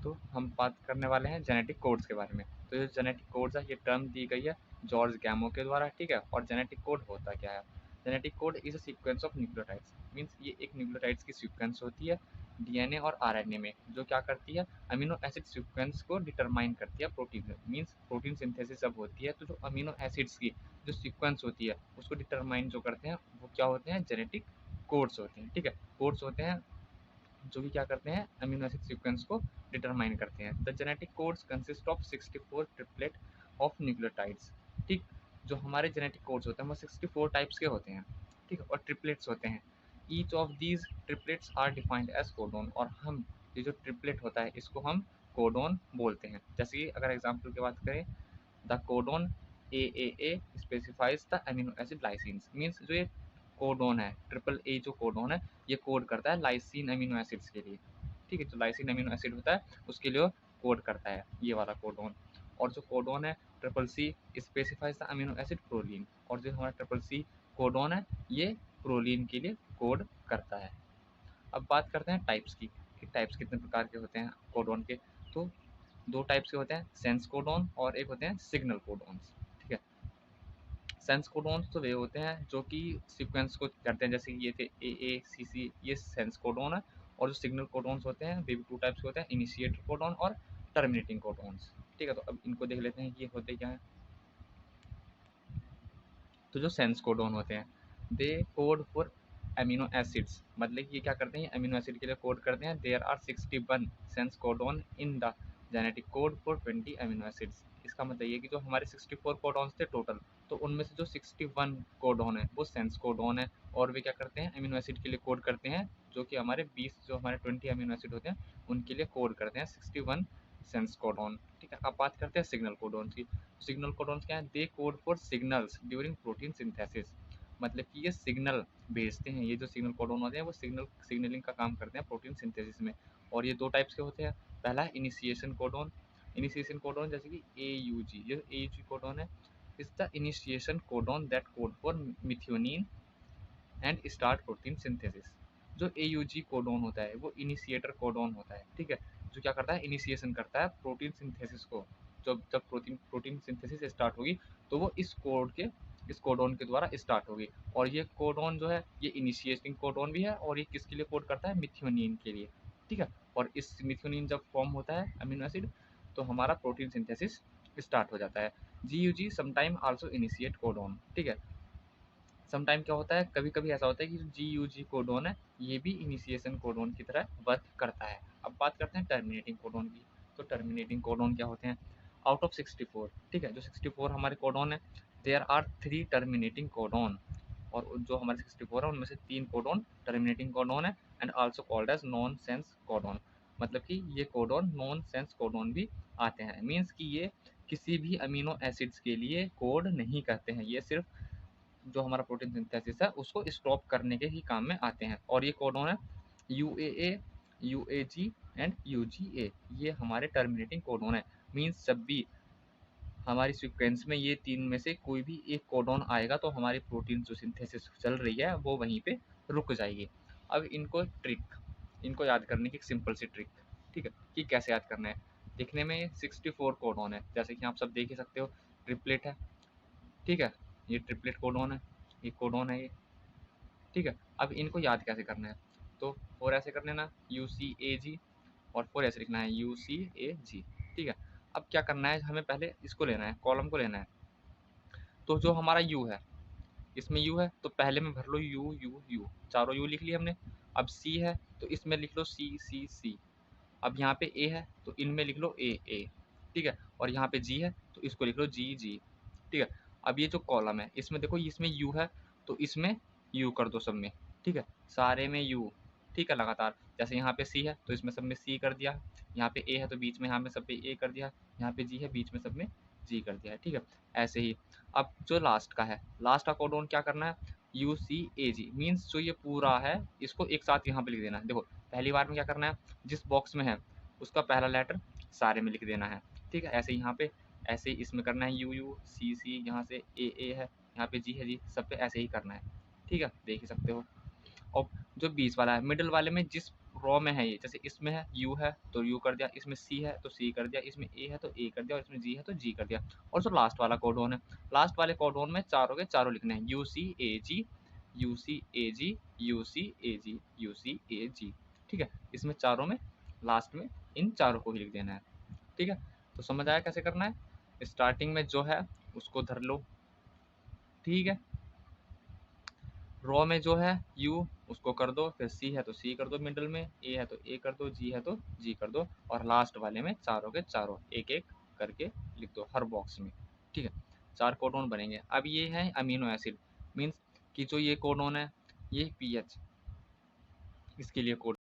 तो हम बात करने वाले हैं जेनेटिक कोड्स के बारे में। तो जो जेनेटिक कोड्स है, ये टर्म दी गई है जॉर्ज गैमो के द्वारा, ठीक है। और जेनेटिक कोड होता क्या है? Genetic code is a sequence of nucleotides, means ये एक न्यूक्लियोटाइड्स की सीक्वेंस होती है डीएनए और आरएनए में, जो क्या करती है, अमीनो एसिड सीक्वेंस को डिटरमाइन करती है प्रोटीन में। मीन्स प्रोटीन सिंथेसिस जब होती है तो जो अमीनो एसिड्स की जो सीक्वेंस होती है उसको डिटरमाइन जो करते हैं वो क्या होते हैं, जेनेटिक कोड्स होते हैं, ठीक है। कोड्स होते हैं जो कि क्या करते हैं, अमीनो एसिड सीक्वेंस को डिटरमाइन करते हैं। The genetic codes consist of 64 triplet of nucleotides, ठीक। जो हमारे जेनेटिक कोड्स होते हैं वो 64 टाइप्स के होते हैं, ठीक है, और ट्रिपलेट्स होते हैं। Each of these triplets are defined as codon, और हम ये जो ट्रिपलेट होता है इसको हम कोडोन बोलते हैं। जैसे कि अगर एग्जाम्पल की बात करें, the codon A specifies the amino acid lysines, means जो ये कोडोन है, ट्रिपल ए जो कोडोन है, ये कोड करता है लाइसिन अमीनो एसिड्स के लिए, ठीक है। जो लाइसिन अमीनो एसिड होता है उसके लिए कोड करता है ये वाला कोडोन। और जो कोडोन है triple C specifies the amino acid proline, और जो हमारा ट्रिपल सी कोडोन है ये प्रोलीन के लिए कोड करता है। अब बात करते हैं टाइप्स की, कि टाइप्स कितने प्रकार के होते हैं कोडोन के। तो दो टाइप्स के होते हैं, सेंस कोडोन और एक होते हैं सिग्नल कोडोन्स, ठीक है। सेंस कोडोन्स तो वे होते हैं जो कि सीक्वेंस को करते हैं, जैसे कि ये थे AACC, ये सेंस कोडोन है। और जो सिग्नल कोडोन्स होते हैं वे भी टू टाइप्स के होते हैं, इनिशिएटर कोडोन और टर्मिनेटिंग कोडोन्स, ठीक है। तो अब इनको देख लेते हैं कि ये होते क्या है। तो जो सेंस कोडोन होते हैं दे कोड फॉर अमीनो एसिड्स, मतलब कि ये क्या करते हैं, अमीनो एसिड के लिए कोड करते हैं। There are 61 sense codon in the genetic code for 20 amino acids. इसका मतलब ये कि जो हमारे 64 कोडॉन्स थे टोटल, तो उनमें से जो 61 कोडॉन है वो सेंस कोडॉन है, और वे क्या करते हैं, अमीनो एसिड के लिए कोड करते हैं, जो कि हमारे 20 जो हमारे 20 अमीनो एसिड होते हैं उनके लिए कोड करते हैं 61 सेंस कोडॉन, ठीक है। अब बात करते हैं सिग्नल कोडॉन की। सिग्नल कोडॉन्स क्या है, they code for signals during protein synthesis, मतलब कि ये सिग्नल भेजते हैं। ये जो सिग्नल कोडॉन होते हैं वो सिग्नलिंग का काम करते हैं प्रोटीन सिंथेसिस में। और ये दो टाइप्स के होते हैं, पहला है इनिशिएशन कोडॉन। इनिशिएशन कोडॉन जैसे कि AUG, ये AUG कोडॉन है, is the initiation codon that code for methionine and start protein synthesis. जो AUG कोडॉन होता है वो इनिशिएटर कोडॉन होता है, ठीक है, जो क्या करता है, इनिशिएशन करता है प्रोटीन सिंथेसिस को। जब जब प्रोटीन प्रोटीन सिंथेसिस स्टार्ट होगी तो वो इस कोडॉन के द्वारा स्टार्ट होगी। और ये कोडॉन जो है ये इनिशिएटिंग कोडॉन भी है, और ये किसके लिए कोड करता है, मिथ्योनिन के लिए, ठीक है। और इस मिथ्योनिन जब फॉर्म होता है अमीनो एसिड तो हमारा प्रोटीन सिंथेसिस स्टार्ट हो जाता है। GUG sometime also initiate codon, ठीक है। समटाइम क्या होता है, कभी कभी ऐसा होता है कि जो GUG कोडॉन है ये भी इनिशिएशन कोडॉन की तरह वर्क करता है। अब बात करते हैं टर्मिनेटिंग कोडॉन की। तो टर्मिनेटिंग कोडॉन क्या होते हैं, आउट ऑफ 64, ठीक है, जो 64 हमारे कोडॉन है, देयर आर 3 टर्मिनेटिंग कोडॉन, और जो हमारे 64 है उनमें से 3 कोडॉन टर्मिनेटिंग कोडॉन है, and also called as nonsense codon, मतलब कि ये कोडॉन नॉन सेंस कोडॉन भी आते हैं। मीन्स कि ये किसी भी अमीनो एसिड्स के लिए कोड नहीं करते हैं, ये सिर्फ जो हमारा प्रोटीन सिंथेसिस है उसको स्टॉप करने के ही काम में आते हैं। और ये कोडॉन है UAA, UAG एंड UGA, ये हमारे टर्मिनेटिंग कोडॉन है। मीन्स जब भी हमारी सीक्वेंस में ये तीन में से कोई भी एक कोडॉन आएगा तो हमारी प्रोटीन जो सिंथेसिस चल रही है वो वहीं पे रुक जाएगी। अब इनको याद करने की एक सिंपल सी ट्रिक, ठीक है, कि कैसे याद करना है। दिखने में 64 कोडॉन है, जैसे कि आप सब देख ही सकते हो, ट्रिपलेट है, ठीक है, ये ट्रिपलेट कोडॉन है, ये कोडॉन है ये, ठीक है। अब इनको याद कैसे करना है, तो 4 ऐसे कर लेना UCAG, और 4 ऐसे लिखना है UCAG, ठीक है। अब क्या करना है, हमें पहले इसको लेना है, कॉलम को लेना है। तो जो हमारा U है, इसमें U है तो पहले में भर लो U U U, चारों U लिख लिए हमने। अब C है तो इसमें लिख लो C C C। अब यहाँ पे A है तो इनमें लिख लो A A, ठीक है। और यहाँ पे G है तो इसको लिख लो G G, ठीक है। अब ये जो कॉलम है इसमें देखो, इसमें U है तो इसमें U कर दो सब में, ठीक है, सारे में U, ठीक है, लगातार। जैसे यहाँ पे C है तो इसमें सब में C कर दिया, यहाँ पे A है तो बीच में यहाँ में सब पे A कर दिया, यहाँ पे G है बीच में सब में G कर दिया है, ठीक है। ऐसे ही अब जो लास्ट का है, लास्ट का कोडॉन क्या करना है, UCAG, मीन्स जो ये पूरा है इसको एक साथ यहाँ पे लिख देना है। देखो पहली बार में क्या करना है, जिस बॉक्स में है उसका पहला लेटर सारे में लिख देना है, ठीक है। ऐसे यहाँ पे ऐसे ही इसमें करना है UU CC, यहाँ से AA है, यहाँ पे G है G, सब पे ऐसे ही करना है, ठीक है, देख ही सकते हो। और जो बीच वाला है, मिडिल वाले में जिस रॉ में है ये, जैसे इसमें है यू है तो यू कर दिया, इसमें सी है तो सी कर दिया, इसमें ए है तो ए कर दिया, और इसमें जी है तो जी कर दिया। और जो लास्ट वाला कोडॉन है, लास्ट वाले कोडॉन में चारों के चारों लिखने हैं, U C A G, U C A G, U C A G, U C A G. ठीक है, इसमें चारों में लास्ट में इन चारों को ही लिख देना है। ठीक है, तो समझ आया कैसे करना है। स्टार्टिंग में जो है उसको धर लो, ठीक है, रॉ में जो है यू उसको कर दो, फिर सी है तो सी कर दो मिडल में, ए है तो ए कर दो, जी है तो जी कर दो, और लास्ट वाले में चारों के चारों एक एक करके लिख दो हर बॉक्स में। ठीक है, 4 कोडॉन बनेंगे। अब ये है अमीनो एसिड, मीन्स कि जो ये कोडॉन है ये पीएच इसके लिए कोड